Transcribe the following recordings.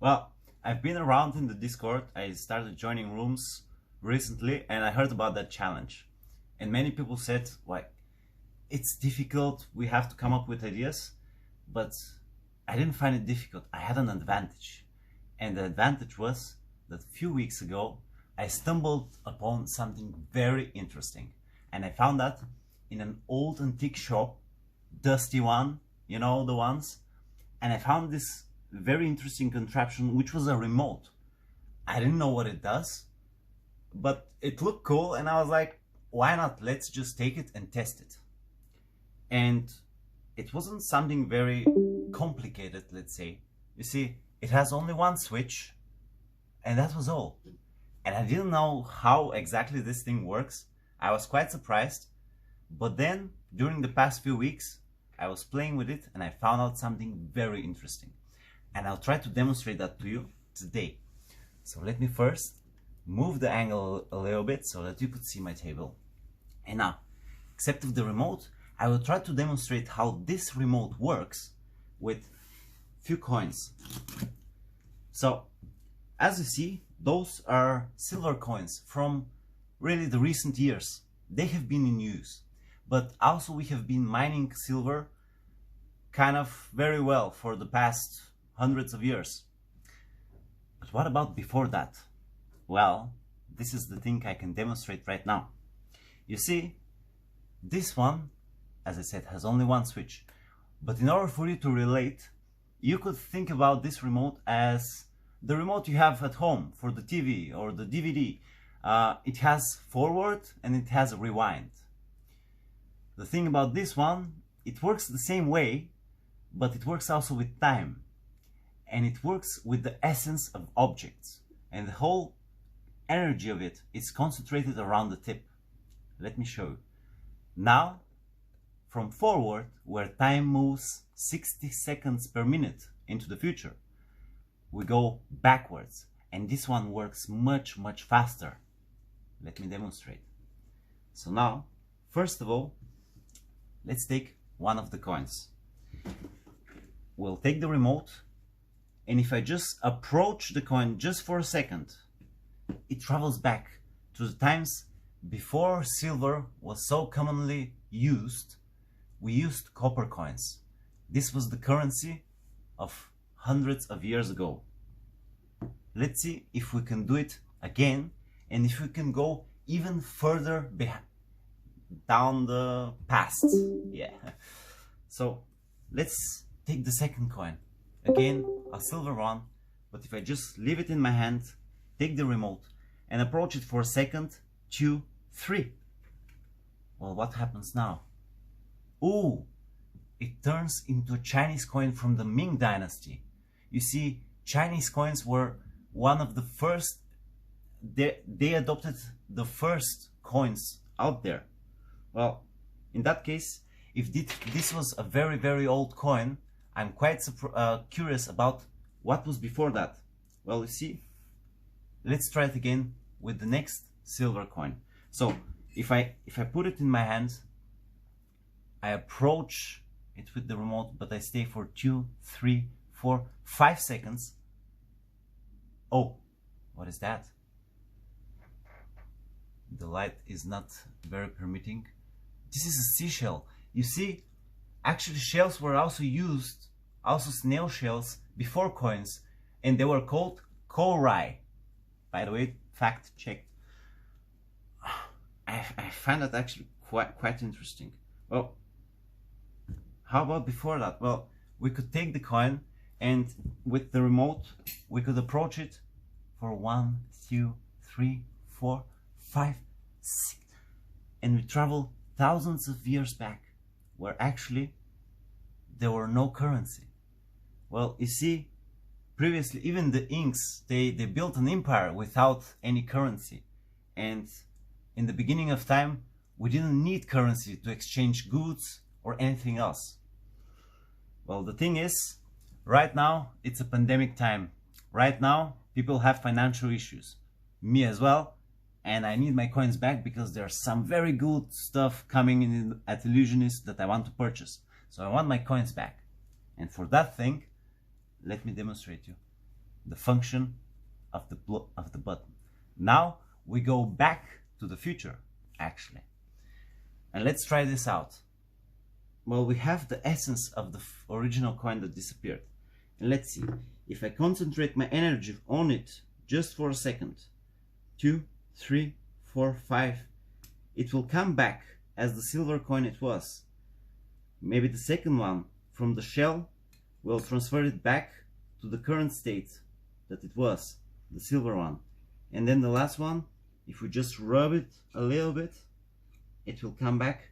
Well, I've been around in the Discord. I started joining rooms recently and I heard about that challenge. And many people said, like, it's difficult, we have to come up with ideas. But I didn't find it difficult. I had an advantage. And the advantage was that a few weeks ago, I stumbled upon something very interesting. And I found that in an old antique shop, dusty one, you know, the ones. And I found this very interesting contraption, which was a remote. I didn't know what it does, but it looked cool. And I was like, why not? Let's just take it and test it. And it wasn't something very complicated, let's say. You see, it has only one switch, and that was all. And I didn't know how exactly this thing works. I was quite surprised. But then, during the past few weeks, I was playing with it and I found out something very interesting. And I'll try to demonstrate that to you today. So let me first move the angle a little bit so that you could see my table. And now, except with the remote, I will try to demonstrate how this remote works with few coins. So, as you see, those are silver coins from really the recent years. They have been in use, but also we have been mining silver kind of very well for the past hundreds of years. But what about before that? Well, this is the thing I can demonstrate right now. You see, this one, as I said, has only one switch. But in order for you to relate, you could think about this remote as the remote you have at home for the TV or the DVD. It has forward and it has rewind. The thing about this one, it works the same way, but it works also with time. And it works with the essence of objects. And the whole energy of it is concentrated around the tip. Let me show you. Now, from forward, where time moves 60 seconds per minute into the future, we go backwards. And this one works much faster. Let me demonstrate. So now, first of all, let's take one of the coins. We'll take the remote, and if I just approach the coin just for a second, it travels back to the times before silver was so commonly used. We used copper coins. This was the currency of hundreds of years ago. Let's see if we can do it again, and if we can go even further down the past. Yeah. So let's take the second coin. Again, a silver one, but if I just leave it in my hand, take the remote and approach it for a second, 2, 3. Well, what happens now? Ooh, it turns into a Chinese coin from the Ming Dynasty. You see, Chinese coins were one of the first, they adopted the first coins out there. Well, in that case, if this was a very old coin, I'm quite curious about what was before that. Well, you see, let's try it again with the next silver coin. So if I put it in my hand, I approach it with the remote, but I stay for 2, 3, 4, 5 seconds. Oh, what is that? The light is not very permitting. This is a seashell. You see, actually shells were also used, also snail shells, before coins, and they were called korai. By the way, fact checked. I find that actually quite interesting. Well, how about before that? Well, we could take the coin and with the remote we could approach it for 1, 2, 3, 4, 5, 6, and we travel thousands of years back, where actually there were no currency. Well, you see, previously even the Inks, they built an empire without any currency, and in the beginning of time we didn't need currency to exchange goods or anything else. Well, the thing is, right now it's a pandemic time. Right now people have financial issues, me as well, and I need my coins back because there's some very good stuff coming in at Illusionist that I want to purchase. So I want my coins back, and for that thing, let me demonstrate you. the function of the button. Now we go back to the future, actually. And let's try this out. Well, we have the essence of the original coin that disappeared. And let's see, if I concentrate my energy on it just for a second, 2, 3, 4, 5, it will come back as the silver coin it was. Maybe the second one from the shell will transfer it back to the current state that it was, the silver one. And then the last one, if we just rub it a little bit, it will come back.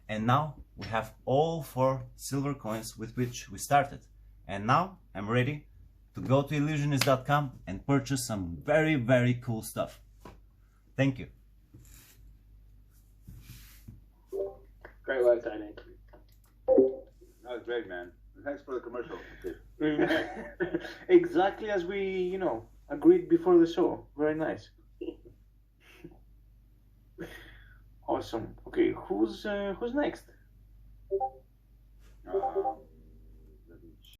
And now we have all 4 silver coins with which we started. And now I'm ready to go to illusionist.com and purchase some very, very cool stuff. Thank you. Great work, Tony. That was great, man. Thanks for the commercial. Exactly as we, agreed before the show. Very nice. Awesome. Okay, who's next?